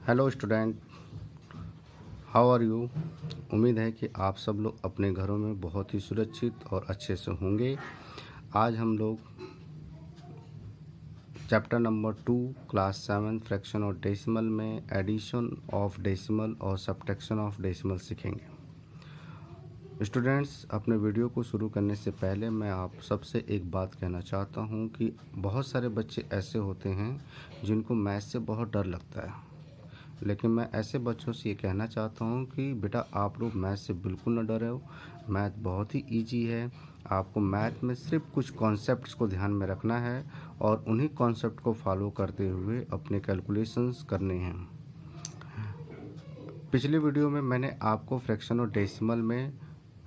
Hello student, how are you. उम्मीद है कि आप सब लोग अपने घरों में बहुत ही सुरक्षित और अच्छे से होंगे। आज हम लोग चैप्टर नंबर 2 क्लास 7 फ्रैक्शन और डेसिमल में एडिशन ऑफ डेसिमल और सब्ट्रैक्शन ऑफ डेसिमल सीखेंगे। स्टूडेंट्स, अपने वीडियो को शुरू करने से पहले मैं आप सबसे एक बात कहना चाहता हूं कि बहुत सारे बच्चे ऐसे होते हैं जिनको मैथ से बहुत डर लगता है, लेकिन मैं ऐसे बच्चों से ये कहना चाहता हूँ कि बेटा आप लोग मैथ से बिल्कुल न डरे हो। मैथ बहुत ही इजी है। आपको मैथ में सिर्फ कुछ कॉन्सेप्ट्स को ध्यान में रखना है और उन्हीं कॉन्सेप्ट को फॉलो करते हुए अपने कैलकुलेशंस करने हैं। पिछले वीडियो में मैंने आपको फ्रैक्शन और डेसिमल में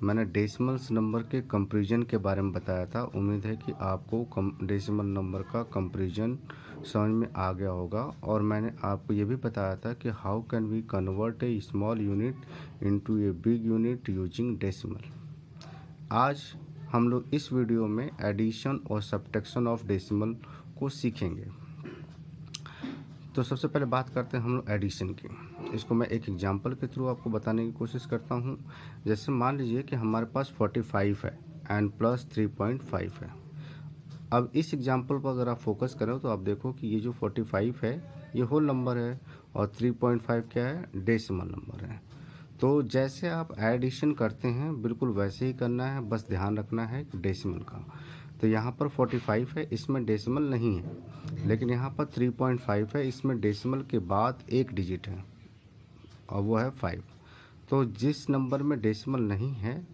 मैंने डेसिमल्स नंबर के कंपैरिजन के बारे में बताया था। उम्मीद है कि आपको डेसिमल नंबर का कंपैरिजन समझ में आ गया होगा। और मैंने आपको ये भी बताया था कि how can we convert a small unit into a big unit using decimal. आज हम लोग इस वीडियो में एडिशन और सब्ट्रैक्शन ऑफ डेसिमल को सीखेंगे। तो सबसे पहले बात करते हैं हम लोग एडिशन की। इसको मैं एक एग्जांपल के थ्रू आपको बताने की कोशिश करता हूँ। जैसे मान लीजिए कि हमारे पास 45 है एंड प्लस 3.5 है। अब इस एग्जांपल पर अगर आप फोकस करें तो आप देखो कि ये जो 45 है ये होल नंबर है और 3.5 क्या है, डेसिमल नंबर है। तो जैसे आप एडिशन करते हैं बिल्कुल वैसे ही करना है, बस ध्यान रखना है डेसिमल का। तो यहाँ पर 45 है, इसमें डेसिमल नहीं है, लेकिन यहाँ पर 3.5 है, इसमें डेसिमल के बाद एक डिजिट है और वो है 5। तो जिस नंबर में डेसिमल नहीं है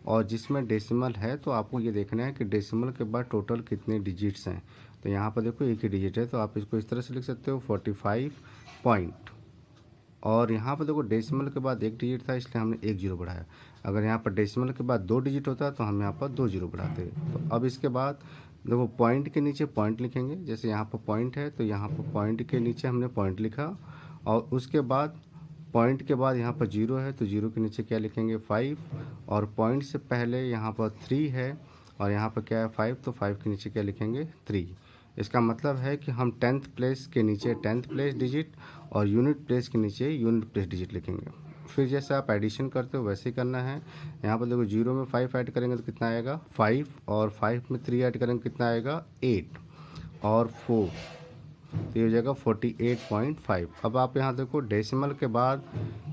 और जिसमें डेसिमल है तो आपको ये देखना है कि डेसिमल के बाद टोटल कितने डिजिट्स हैं। तो यहाँ पर देखो एक ही डिजिट है, तो आप इसको इस तरह से लिख सकते हो 45 पॉइंट। और यहाँ पर देखो डेसिमल के बाद एक डिजिट था इसलिए हमने एक जीरो बढ़ाया। अगर यहाँ पर डेसिमल के बाद दो डिजिट होता तो हम यहाँ पर दो जीरो बढ़ाते। तो अब इसके बाद देखो पॉइंट के नीचे पॉइंट लिखेंगे। जैसे यहाँ पर पॉइंट है तो यहाँ पर पॉइंट के नीचे हमने पॉइंट लिखा और उसके बाद पॉइंट के बाद यहाँ पर जीरो है तो जीरो के नीचे क्या लिखेंगे 5। और पॉइंट से पहले यहाँ पर 3 है और यहाँ पर क्या है 5, तो 5 के नीचे क्या लिखेंगे 3। इसका मतलब है कि हम 10th प्लेस के नीचे 10th प्लेस डिजिट और यूनिट प्लेस के नीचे यूनिट प्लेस डिजिट लिखेंगे। फिर जैसे आप एडिशन करते हो वैसे ही करना है। यहाँ पर देखो जीरो में 5 ऐड करेंगे तो कितना आएगा 5, और 5 में 3 ऐड करेंगे कितना आएगा 8 और 4, तो ये हो जाएगा 48.5। अब आप यहाँ देखो डेसिमल के बाद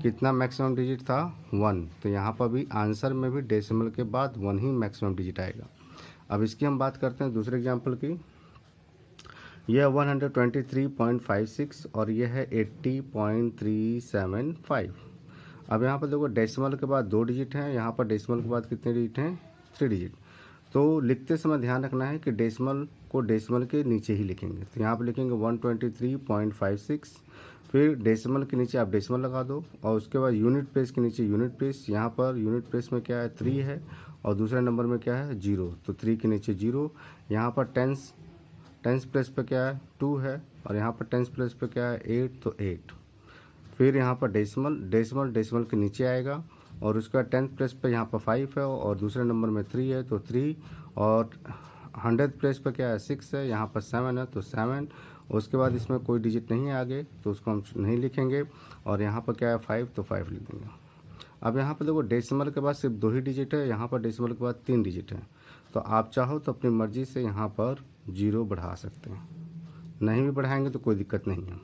कितना मैक्सिमम डिजिट था 1, तो यहाँ पर भी आंसर में भी डेसिमल के बाद 1 ही मैक्सिमम डिजिट आएगा। अब इसकी हम बात करते हैं दूसरे एग्जांपल की। यह 123.56 और यह है 80.375। अब यहाँ पर देखो डेसिमल के बाद दो डिजिट हैं, यहाँ पर डेसिमल के बाद कितने डिजिट हैं 3 डिजिट। तो लिखते समय ध्यान रखना है कि डेसिमल को डेसिमल के नीचे ही लिखेंगे। तो यहाँ पर लिखेंगे 123.56, फिर डेसिमल के नीचे आप डेसिमल लगा दो और उसके बाद यूनिट प्लेस के नीचे यूनिट प्लेस। यहाँ पर यूनिट प्लेस में क्या है 3 है और दूसरे नंबर में क्या है 0, तो 3 के नीचे 0। यहाँ पर टेंस प्लेस पे क्या है 2 है और यहाँ पर टेंस प्लेस पे क्या है 8, तो 8। फिर यहाँ पर डेसिमल के नीचे आएगा और उसका 10th प्लेस पे यहाँ पर 5 है और दूसरे नंबर में 3 है तो 3, और 100th प्लेस पे क्या है 6 है, यहाँ पर 7 है तो 7। उसके बाद इसमें कोई डिजिट नहीं है आगे तो उसको हम नहीं लिखेंगे और यहाँ पर क्या है 5, तो 5 लिख देंगे। अब यहाँ पर देखो डेसिमल के बाद सिर्फ 2 ही डिजिट है, यहाँ पर डेसिमल के बाद 3 डिजिट है। तो आप चाहो तो अपनी मर्ज़ी से यहाँ पर 0 बढ़ा सकते हैं, नहीं भी बढ़ाएंगे तो कोई दिक्कत नहीं है।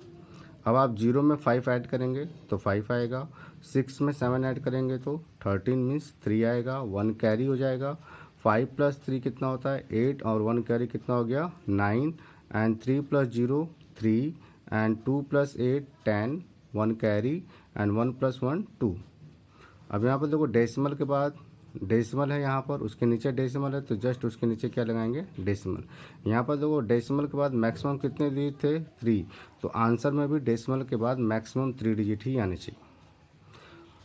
अब आप 0 में 5 ऐड करेंगे तो 5 आएगा, 6 में 7 ऐड करेंगे तो 13 मीन्स 3 आएगा, 1 कैरी हो जाएगा। 5 प्लस 3 कितना होता है 8 और 1 कैरी कितना हो गया 9, and 3 plus 0 3, and 2 plus 8 10, 1 carry, and 1 plus 1 2। अब यहाँ पर देखो डेसिमल के बाद डेसिमल है, यहाँ पर उसके नीचे डेसिमल है तो जस्ट उसके नीचे क्या लगाएंगे डेसिमल। यहाँ पर देखो डेसिमल के बाद मैक्सिमम कितने डिजिट थे 3, तो आंसर में भी डेसिमल के बाद मैक्सिमम 3 डिजिट ही आने चाहिए।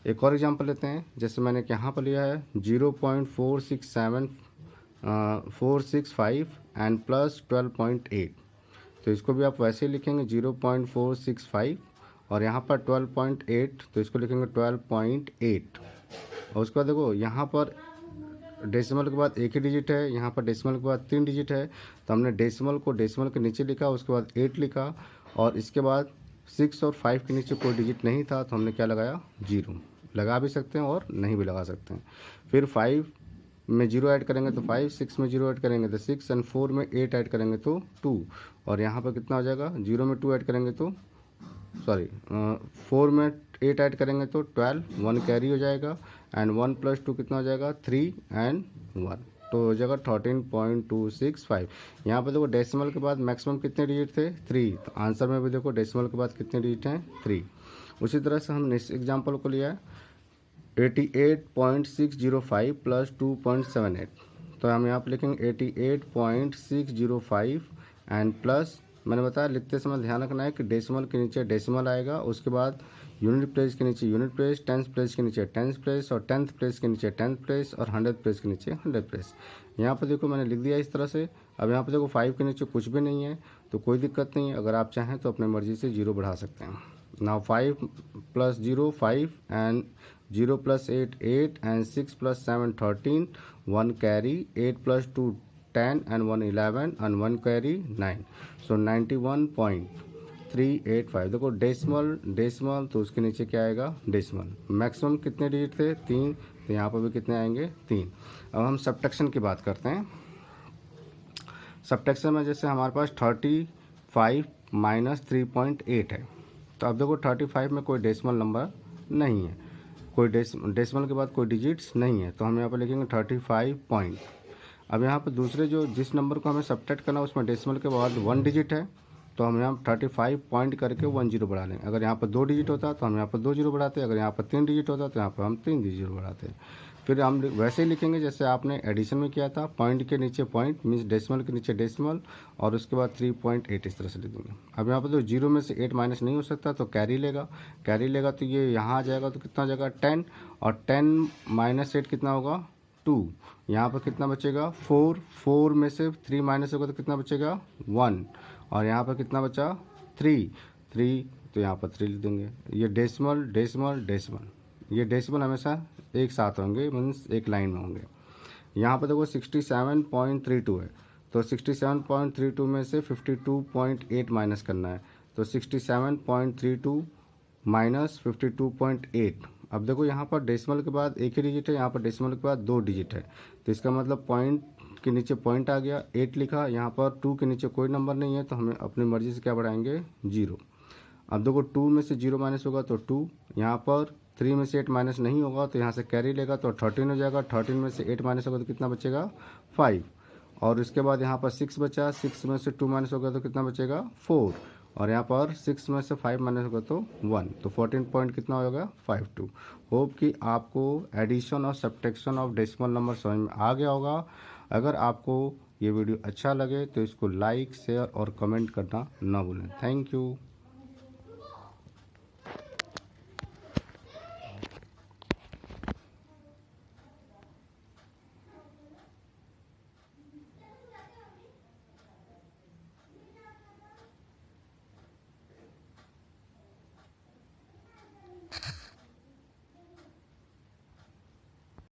एक और एग्जांपल लेते हैं। जैसे मैंने यहाँ पर लिया है 0.465 एंड प्लस 12.8, तो इसको भी आप वैसे ही लिखेंगे 0.465 और यहाँ पर 12.8, तो इसको लिखेंगे 12.8। और उसके बाद देखो यहाँ पर डेसिमल के बाद एक ही डिजिट है, यहाँ पर डेसिमल के बाद 3 डिजिट है, तो हमने डेसिमल को डेसिमल के नीचे लिखा, उसके बाद 8 लिखा और इसके बाद 6 और 5 के नीचे कोई डिजिट नहीं था तो हमने क्या लगाया, 0। लगा भी सकते हैं और नहीं भी लगा सकते हैं। फिर 5 में 0 ऐड करेंगे तो 5, 6 में 0 ऐड करेंगे तो 6 एंड 4 में 8 ऐड करेंगे तो 2। और यहाँ पर कितना हो जाएगा, 0 में 2 ऐड करेंगे तो 4 में 8 ऐड करेंगे तो 12, 1 कैरी हो जाएगा एंड 1 + 2 कितना हो जाएगा, 3 एंड 1, तो हो जाएगा 13.265। यहाँ पर देखो डेसिमल के बाद मैक्सिमम कितने डिजिट थे, 3, तो आंसर में भी देखो डेसिमल के बाद कितने डिजिट हैं, 3। उसी तरह से हम नेक्स्ट एग्जाम्पल को लिया है 88.605 + 2.78, तो हम यहाँ पर लिखेंगे 88.605 एंड प्लस, मैंने बताया लिखते समय ध्यान रखना है कि डेसिमल के नीचे डेसिमल आएगा, उसके बाद यूनिट प्लेस के नीचे यूनिट प्लेस, टेंथ प्लेस के नीचे टेंथ प्लेस, और टेंथ प्लेस के नीचे टेंथ प्लेस, और 100 प्लेस के नीचे 100 प्लेस। यहाँ पर देखो मैंने लिख दिया इस तरह से। अब यहाँ पर देखो 5 के नीचे कुछ भी नहीं है तो कोई दिक्कत नहीं है, अगर आप चाहें तो अपनी मर्जी से 0 बढ़ा सकते हैं। Now 5 + 0 5 and 0 + 8 8 and 6 + 7 13, 1 carry, 8 + 2 10 and 1 11 and 1 carry 9, सो 91.385। देखो डेसिमल तो उसके नीचे क्या आएगा, डेसिमल। मैक्सिमम कितने डिजिट थे, 3, तो यहाँ पर भी कितने आएंगे, 3। अब हम सब्ट्रैक्शन की बात करते हैं। सब्ट्रैक्शन में जैसे हमारे पास 35 - 3.8 है, तो अब देखो 35 में कोई डेसिमल नंबर नहीं है, कोई डेसिमल के बाद कोई डिजिट्स नहीं है, तो हम यहाँ पर लिखेंगे 35 पॉइंट। अब यहाँ पर दूसरे जिस नंबर को हमें सब्ट्रैक्ट करना है उसमें डेसिमल के बाद 1 डिजिट है, तो हम यहाँ 35 पॉइंट करके 1 0 बढ़ा लेंगे। अगर यहाँ पर 2 डिजिट होता तो हम यहाँ पर 2 0 बढ़ाते, अगर यहाँ पर 3 डिजिट होता तो यहाँ पर हम 3 0 बढ़ाते। फिर हम वैसे ही लिखेंगे जैसे आपने एडिशन में किया था, पॉइंट के नीचे पॉइंट मीन्स डेसिमल के नीचे डेसिमल, और उसके बाद 3.8 इस तरह से लिख देंगे। अब यहाँ पर तो 0 में से 8 माइनस नहीं हो सकता तो कैरी लेगा तो ये यहाँ आ जाएगा, तो कितना हो जाएगा 10, और 10 - 8 कितना होगा 2। यहाँ पर कितना बचेगा 4 में से 3 माइनस होगा तो कितना बचेगा 1, और यहाँ पर कितना बचा 3, तो यहाँ पर 3 लिख देंगे। ये डेसिमल, ये डेसिमल हमेशा एक साथ होंगे मीन्स एक लाइन में होंगे। यहाँ पर देखो 67.32 है, तो 67.32 में से 52.8 माइनस करना है, तो 67.32 - 52.8। अब देखो यहाँ पर डेसिमल के बाद एक ही डिजिट है, यहाँ पर डेसिमल के बाद 2 डिजिट है, तो इसका मतलब पॉइंट के नीचे पॉइंट आ गया, 8 लिखा। यहाँ पर 2 के नीचे कोई नंबर नहीं है तो हमें अपनी मर्जी से क्या बढ़ाएंगे, 0। अब देखो 2 में से 0 माइनस होगा तो 2, यहाँ पर 3 में से 8 माइनस नहीं होगा तो यहाँ से कैरी लेगा तो 13 हो जाएगा, 13 में से 8 माइनस होगा तो कितना बचेगा 5, और इसके बाद यहाँ पर 6 बचा, 6 में से 2 माइनस होगा तो कितना बचेगा 4, और यहाँ पर 6 में से 5 माइनस होगा तो 1, तो 14 पॉइंट कितना होगा 52। होप कि आपको एडिशन और सब्ट्रैक्शन ऑफ डेसिमल नंबर समझ में आ गया होगा। अगर आपको ये वीडियो अच्छा लगे तो इसको लाइक, शेयर और कमेंट करना ना भूलें। Thank you.